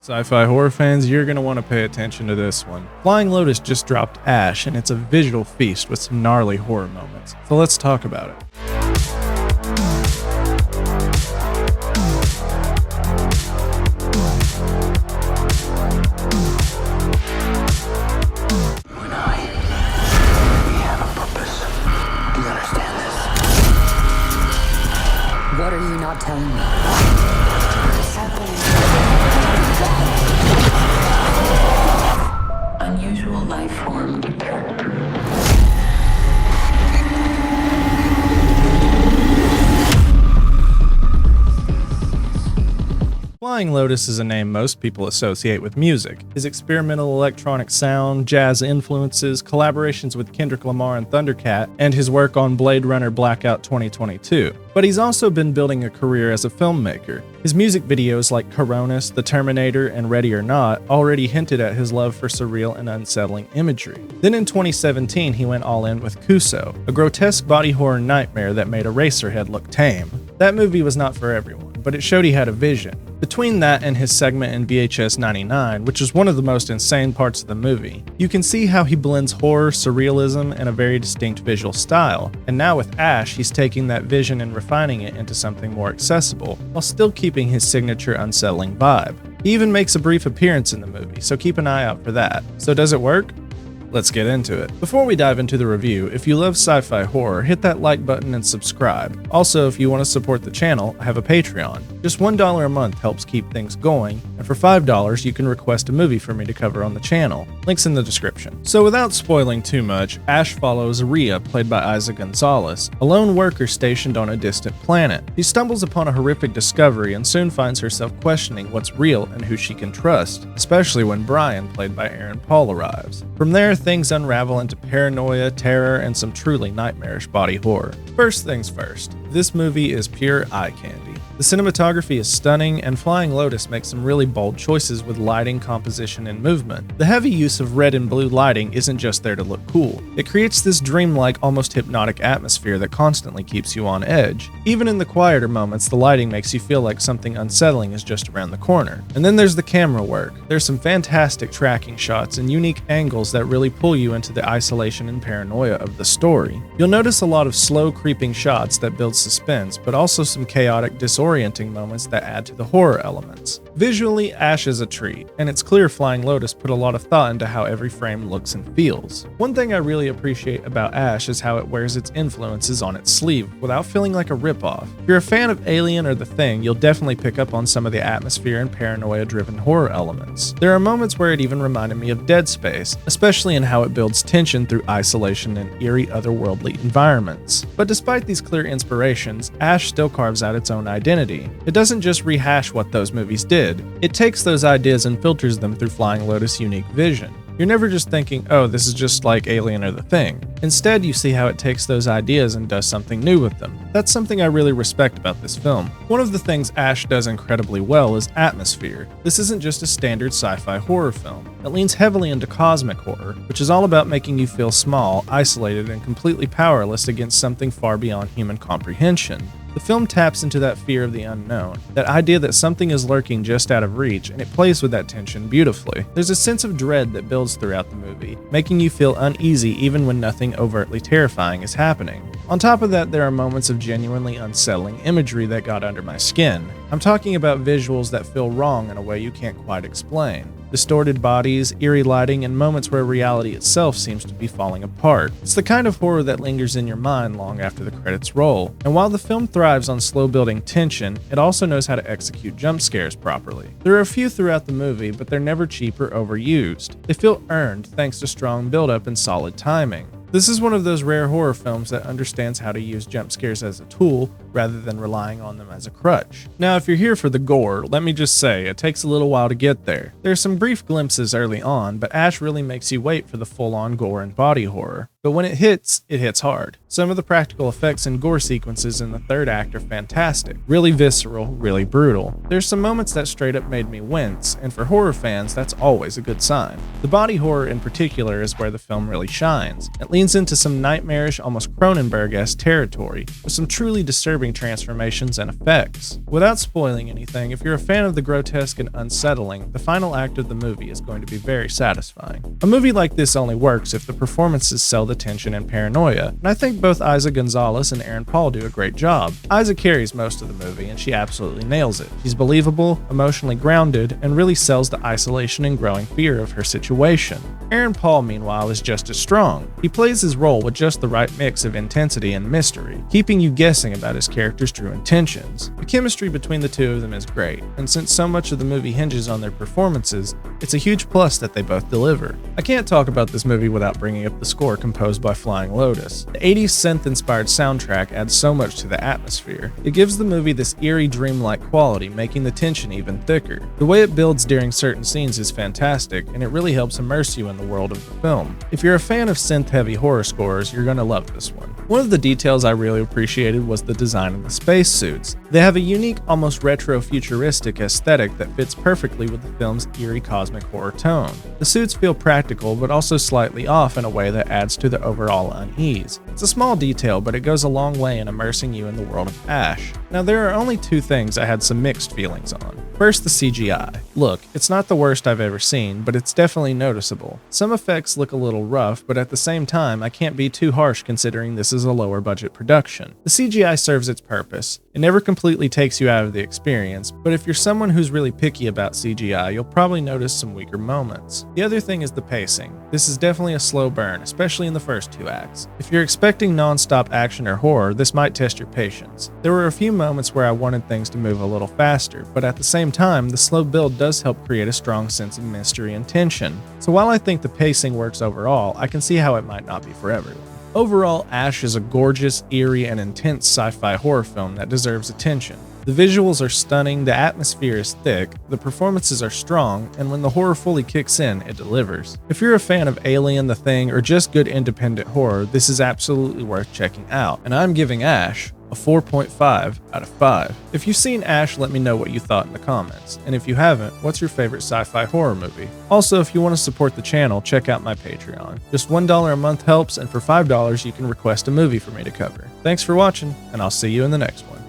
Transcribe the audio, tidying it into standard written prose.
Sci-fi horror fans, you're going to want to pay attention to this one. Flying Lotus just dropped Ash, and it's a visual feast with some gnarly horror moments. So let's talk about it. What are you not telling me? What's happening? Unusual life form. Flying Lotus is a name most people associate with music. His experimental electronic sound, jazz influences, collaborations with Kendrick Lamar and Thundercat, and his work on Blade Runner Blackout 2022. But he's also been building a career as a filmmaker. His music videos like Coronis, The Terminator, and Ready or Not already hinted at his love for surreal and unsettling imagery. Then in 2017, he went all in with Kuso, a grotesque body horror nightmare that made Eraserhead look tame. That movie was not for everyone, but it showed he had a vision. Between that and his segment in VHS 99, which is one of the most insane parts of the movie, you can see how he blends horror, surrealism, and a very distinct visual style. And now with Ash, he's taking that vision and refining it into something more accessible, while still keeping his signature unsettling vibe. He even makes a brief appearance in the movie, so keep an eye out for that. So does it work? Let's get into it. Before we dive into the review, if you love sci-fi horror, hit that like button and subscribe. Also, if you want to support the channel, I have a Patreon. Just $1 a month helps keep things going, and for $5, you can request a movie for me to cover on the channel. Links in the description. So without spoiling too much, Ash follows Rhea, played by Eiza González, a lone worker stationed on a distant planet. She stumbles upon a horrific discovery and soon finds herself questioning what's real and who she can trust, especially when Brian, played by Aaron Paul, arrives. From there, things unravel into paranoia, terror, and some truly nightmarish body horror. First things first, this movie is pure eye candy. The cinematography is stunning, and Flying Lotus makes some really bold choices with lighting, composition, and movement. The heavy use of red and blue lighting isn't just there to look cool. It creates this dreamlike, almost hypnotic atmosphere that constantly keeps you on edge. Even in the quieter moments, the lighting makes you feel like something unsettling is just around the corner. And then there's the camera work. There's some fantastic tracking shots and unique angles that really pull you into the isolation and paranoia of the story. You'll notice a lot of slow, creeping shots that build suspense, but also some chaotic, disorienting moments that add to the horror elements. Visually, Ash is a treat, and it's clear Flying Lotus put a lot of thought into how every frame looks and feels. One thing I really appreciate about Ash is how it wears its influences on its sleeve without feeling like a ripoff. If you're a fan of Alien or The Thing, you'll definitely pick up on some of the atmosphere and paranoia-driven horror elements. There are moments where it even reminded me of Dead Space, especially in how it builds tension through isolation and eerie otherworldly environments. But despite these clear inspirations, Ash still carves out its own identity. It doesn't just rehash what those movies did, it takes those ideas and filters them through Flying Lotus' unique vision. You're never just thinking, oh, this is just like Alien or The Thing. Instead, you see how it takes those ideas and does something new with them. That's something I really respect about this film. One of the things Ash does incredibly well is atmosphere. This isn't just a standard sci-fi horror film. It leans heavily into cosmic horror, which is all about making you feel small, isolated, and completely powerless against something far beyond human comprehension. The film taps into that fear of the unknown, that idea that something is lurking just out of reach, and it plays with that tension beautifully. There's a sense of dread that builds throughout the movie, making you feel uneasy even when nothing overtly terrifying is happening. On top of that, there are moments of genuinely unsettling imagery that got under my skin. I'm talking about visuals that feel wrong in a way you can't quite explain. Distorted bodies, eerie lighting, and moments where reality itself seems to be falling apart. It's the kind of horror that lingers in your mind long after the credits roll. And while the film thrives on slow building tension, it also knows how to execute jump scares properly. There are a few throughout the movie, but they're never cheap or overused. They feel earned thanks to strong build-up and solid timing. This is one of those rare horror films that understands how to use jump scares as a tool rather than relying on them as a crutch. Now, if you're here for the gore, let me just say, it takes a little while to get there. There are some brief glimpses early on, but Ash really makes you wait for the full-on gore and body horror. But when it hits hard. Some of the practical effects and gore sequences in the third act are fantastic, really visceral, really brutal. There's some moments that straight up made me wince, and for horror fans, that's always a good sign. The body horror in particular is where the film really shines. It leans into some nightmarish, almost Cronenberg-esque territory, with some truly disturbing disturbing transformations and effects. Without spoiling anything, if you're a fan of the grotesque and unsettling, the final act of the movie is going to be very satisfying. A movie like this only works if the performances sell the tension and paranoia, and I think both Eiza González and Aaron Paul do a great job. Eiza carries most of the movie, and she absolutely nails it. She's believable, emotionally grounded, and really sells the isolation and growing fear of her situation. Aaron Paul, meanwhile, is just as strong. He plays his role with just the right mix of intensity and mystery, keeping you guessing about his character's true intentions. The chemistry between the two of them is great, and since so much of the movie hinges on their performances, it's a huge plus that they both deliver. I can't talk about this movie without bringing up the score composed by Flying Lotus. The 80s synth-inspired soundtrack adds so much to the atmosphere. It gives the movie this eerie, dreamlike quality, making the tension even thicker. The way it builds during certain scenes is fantastic, and it really helps immerse you in the world of the film. If you're a fan of synth-heavy horror scores, you're gonna love this one. One of the details I really appreciated was the design of the spacesuits. They have a unique, almost retro-futuristic aesthetic that fits perfectly with the film's eerie cosmic horror tone. The suits feel practical, but also slightly off in a way that adds to the overall unease. It's a small detail, but it goes a long way in immersing you in the world of Ash. Now, there are only two things I had some mixed feelings on. First, the CGI. Look, it's not the worst I've ever seen, but it's definitely noticeable. Some effects look a little rough, but at the same time, I can't be too harsh considering this is a lower budget production. The CGI serves its purpose. It never completely takes you out of the experience, but if you're someone who's really picky about CGI, you'll probably notice some weaker moments. The other thing is the pacing. This is definitely a slow burn, especially in the first two acts. If you're expecting non-stop action or horror, this might test your patience. There were a few moments where I wanted things to move a little faster, but at the same time, the slow build does help create a strong sense of mystery and tension. So while I think the pacing works overall, I can see how it might not be for everyone. Overall, Ash is a gorgeous, eerie, and intense sci-fi horror film that deserves attention. The visuals are stunning, the atmosphere is thick, the performances are strong, and when the horror fully kicks in, it delivers. If you're a fan of Alien, The Thing, or just good independent horror, this is absolutely worth checking out, and I'm giving Ash a 4.5 out of 5. If you've seen Ash, let me know what you thought in the comments. And if you haven't, what's your favorite sci-fi horror movie? Also, if you want to support the channel, check out my Patreon. Just $1 a month helps, and for $5 you can request a movie for me to cover. Thanks for watching, and I'll see you in the next one.